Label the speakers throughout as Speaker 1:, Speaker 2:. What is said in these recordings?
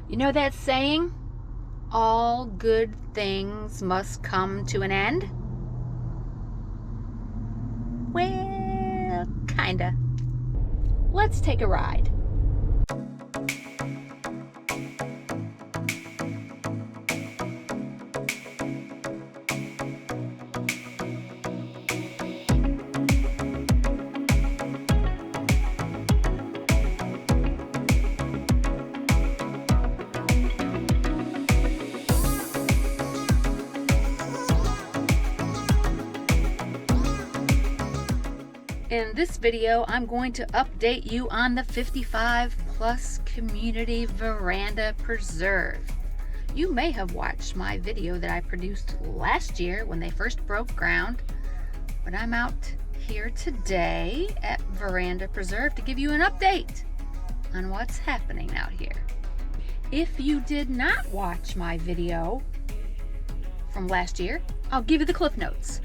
Speaker 1: You know that saying, all good things must come to an end? Well, kinda. Let's take a ride. In this video, I'm going to update you on the 55 plus community Veranda Preserve. You may have watched my video that I produced last year when they first broke ground, but I'm out here today at Veranda Preserve to give you an update on what's happening out here. If you did not watch my video from last year, I'll give you the Cliff Notes.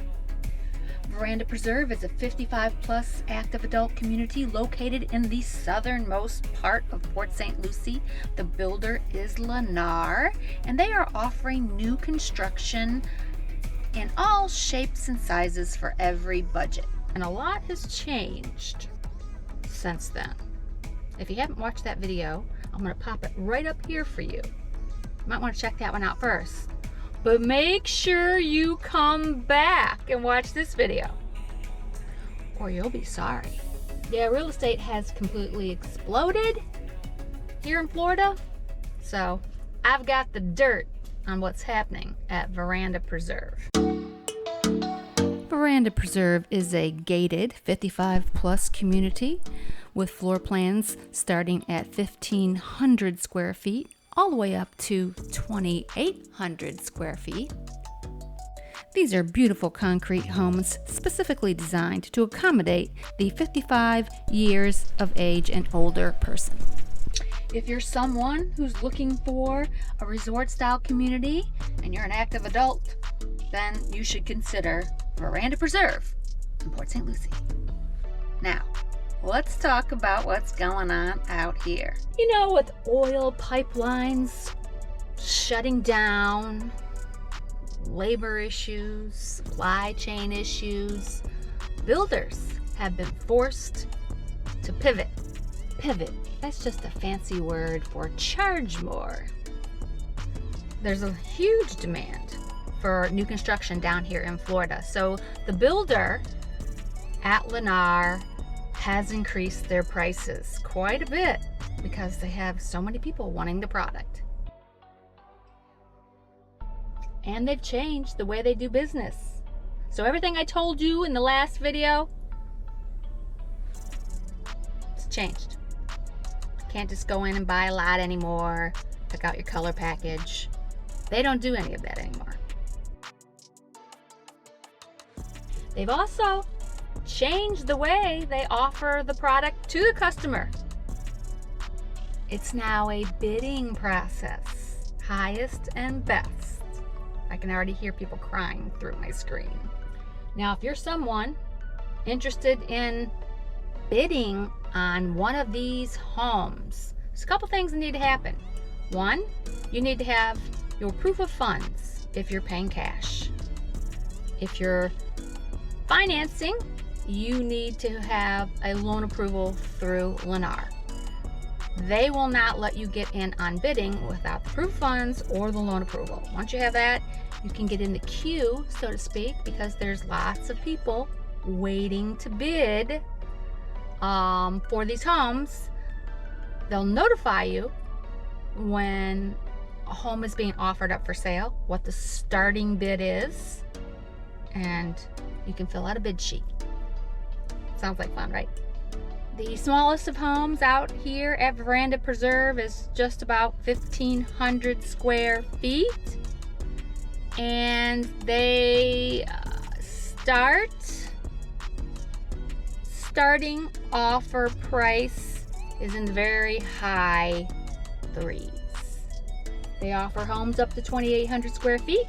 Speaker 1: Veranda Preserve is a 55 plus active adult community located in the southernmost part of Port St. Lucie. The builder is Lennar, and they are offering new construction in all shapes and sizes for every budget. And a lot has changed since then. If you haven't watched that video, I'm going to pop it right up here for you. You might want to check that one out first. But make sure you come back and watch this video, or you'll be sorry. Yeah, real estate has completely exploded here in Florida, so I've got the dirt on what's happening at Veranda Preserve. Veranda Preserve is a gated 55 plus community with floor plans starting at 1,500 square feet all the way up to 2,800 square feet. These are beautiful concrete homes specifically designed to accommodate the 55 years of age and older person. If you're someone who's looking for a resort style community and you're an active adult, then you should consider Veranda Preserve in Port St. Lucie. Now, let's talk about what's going on out here. You know, with oil pipelines shutting down, labor issues, supply chain issues, builders have been forced to pivot. Pivot, that's just a fancy word for charge more. There's a huge demand for new construction down here in Florida. So the builder at Lennar has increased their prices quite a bit because they have so many people wanting the product. And they've changed the way they do business. So everything I told you in the last video, it's changed. Can't just go in and buy a lot anymore, pick out your color package. They don't do any of that anymore. They've also changed the way they offer the product to the customer. It's now a bidding process, highest and best. I can already hear people crying through my screen. Now, if you're someone interested in bidding on one of these homes, there's a couple things that need to happen. One, you need to have your proof of funds if you're paying cash. If you're financing, you need to have a loan approval through Lennar. They will not let you get in on bidding without the proof of funds or the loan approval. Once you have that, you can get in the queue, so to speak, because there's lots of people waiting to bid for these homes. They'll notify you when a home is being offered up for sale, what the starting bid is, and you can fill out a bid sheet. Sounds like fun, right? The smallest of homes out here at Veranda Preserve is just about 1,500 square feet. And they starting offer price is in the very high threes. They offer homes up to 2,800 square feet,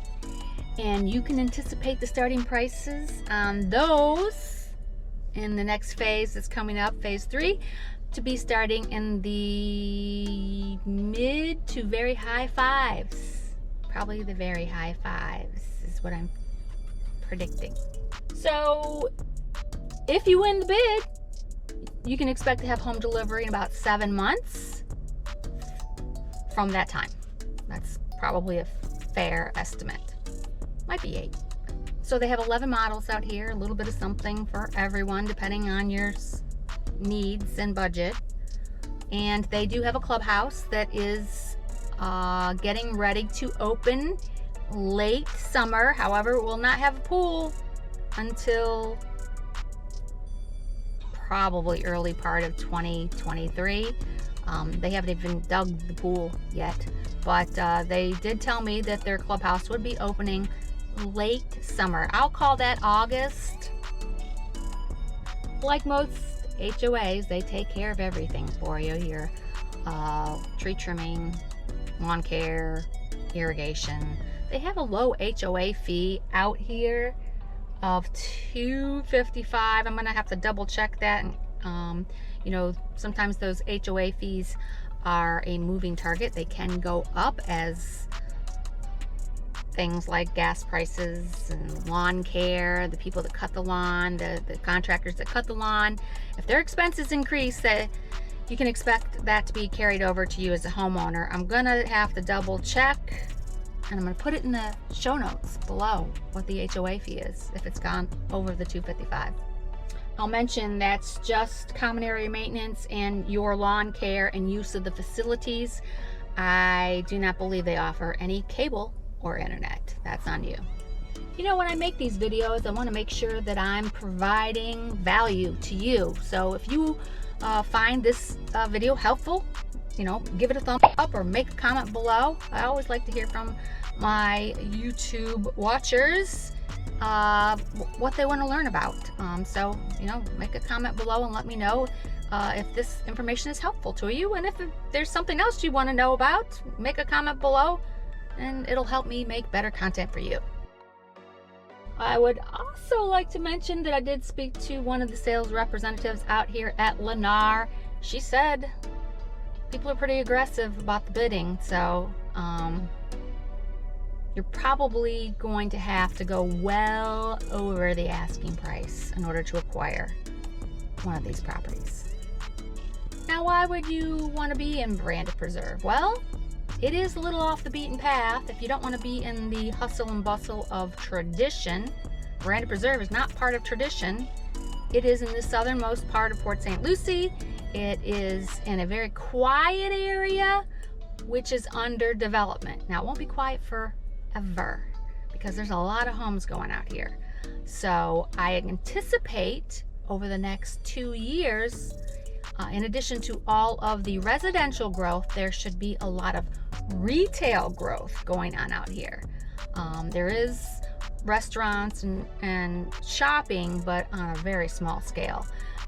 Speaker 1: and you can anticipate the starting prices on those in the next phase that's coming up, phase 3, to be starting in the mid to very high fives. Probably the very high fives is what I'm predicting. So if you win the bid, you can expect to have home delivery in about 7 months from that time. That's probably a fair estimate. Might be 8. So they have 11 models out here, a little bit of something for everyone depending on your needs and budget. And they do have a clubhouse that is getting ready to open late summer. However, it will not have a pool until probably early part of 2023. They haven't even dug the pool yet, but they did tell me that their clubhouse would be opening late summer. I'll call that August. Like most HOAs, they take care of everything for you. Your tree trimming, lawn care, irrigation. They have a low HOA fee out here of $255. I'm gonna have to double check that. You know, sometimes those HOA fees are a moving target. They can go up as things like gas prices and lawn care, the people that cut the lawn, the contractors that cut the lawn. If their expenses increase, you can expect that to be carried over to you as a homeowner. I'm gonna have to double check, and I'm gonna put it in the show notes below what the HOA fee is if it's gone over the $255. I'll mention that's just common area maintenance and your lawn care and use of the facilities. I do not believe they offer any cable or internet. That's on you. You know, when I make these videos, I want to make sure that I'm providing value to you. So if you find this video helpful, you know, give it a thumbs up or make a comment below. I always like to hear from my YouTube watchers what they want to learn about. So, you know, make a comment below and let me know if this information is helpful to you. And if there's something else you want to know about, make a comment below and it'll help me make better content for you. I would also like to mention that I did speak to one of the sales representatives out here at Lennar. She said people are pretty aggressive about the bidding, so you're probably going to have to go well over the asking price in order to acquire one of these properties. Now, why would you want to be in Veranda Preserve? Well, it is a little off the beaten path. If you don't want to be in the hustle and bustle of tradition, Veranda Preserve is not part of tradition. It is in the southernmost part of Port St. Lucie. It is in a very quiet area, which is under development. Now, it won't be quiet forever because there's a lot of homes going out here. So I anticipate over the next 2 years, in addition to all of the residential growth, there should be a lot of retail growth going on out here. There is restaurants and shopping, but on a very small scale.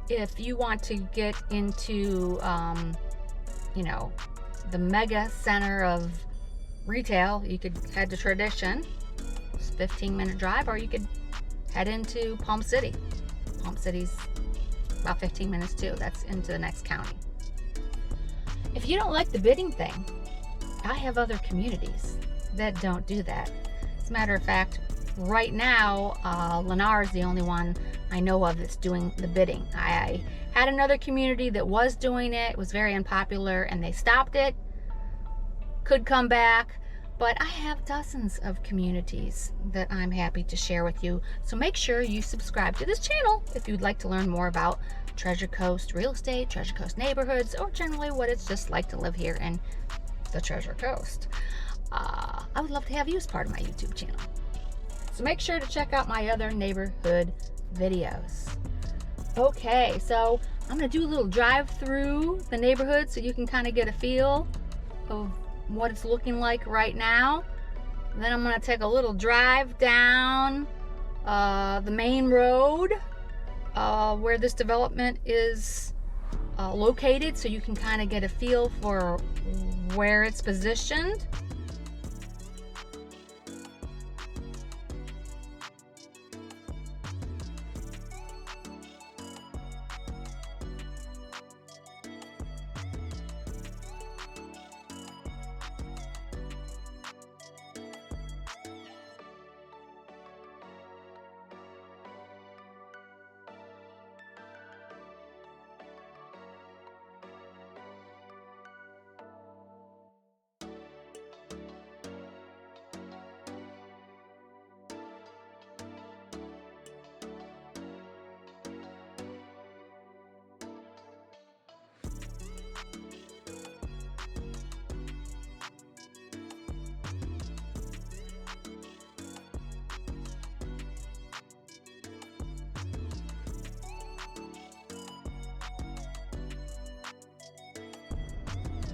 Speaker 1: If you want to get into, you know, the mega center of retail, you could head to Tradition. It's a 15-minute drive, or you could head into Palm City. Palm City's about 15 minutes too. That's into the next county. If you don't like the bidding thing, I have other communities that don't do that. As a matter of fact, right now, Lennar is the only one I know of that's doing the bidding. I had another community that was doing it. It was very unpopular and they stopped it. Could come back, but I have dozens of communities that I'm happy to share with you. So make sure you subscribe to this channel if you'd like to learn more about Treasure Coast real estate, Treasure Coast neighborhoods, or generally what it's just like to live here in the Treasure Coast. I would love to have you as part of my YouTube channel. So make sure to check out my other neighborhood videos. Okay, so I'm gonna do a little drive through the neighborhood so you can kind of get a feel of what it's looking like right now. Then I'm gonna take a little drive down the main road where this development is located, so you can kind of get a feel for where it's positioned.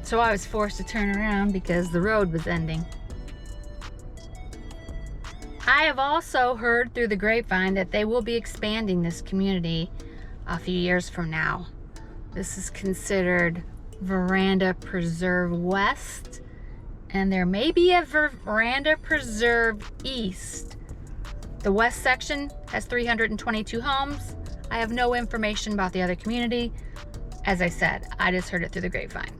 Speaker 1: So I was forced to turn around because the road was ending. I have also heard through the grapevine that they will be expanding this community a few years from now. This is considered Veranda Preserve West, and there may be a Veranda Preserve East. The west section has 322 homes. I have no information about the other community. As I said, I just heard it through the grapevine.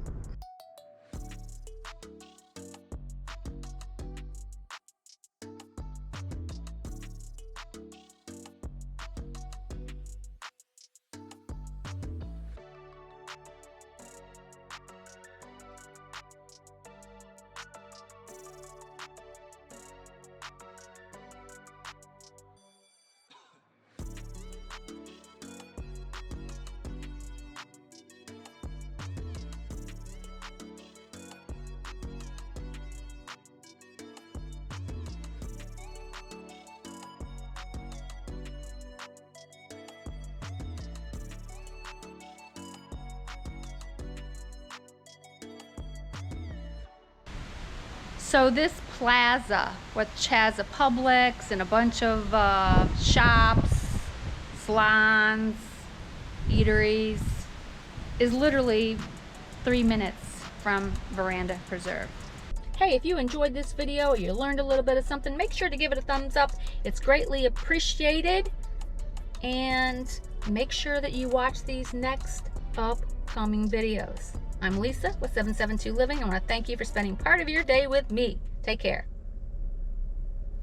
Speaker 1: So this plaza, which has a Publix and a bunch of shops, salons, eateries, is literally 3 minutes from Veranda Preserve. Hey, if you enjoyed this video or you learned a little bit of something, make sure to give it a thumbs up. It's greatly appreciated. And make sure that you watch these next upcoming videos. I'm Lisa with 772 Living. I want to thank you for spending part of your day with me. Take care.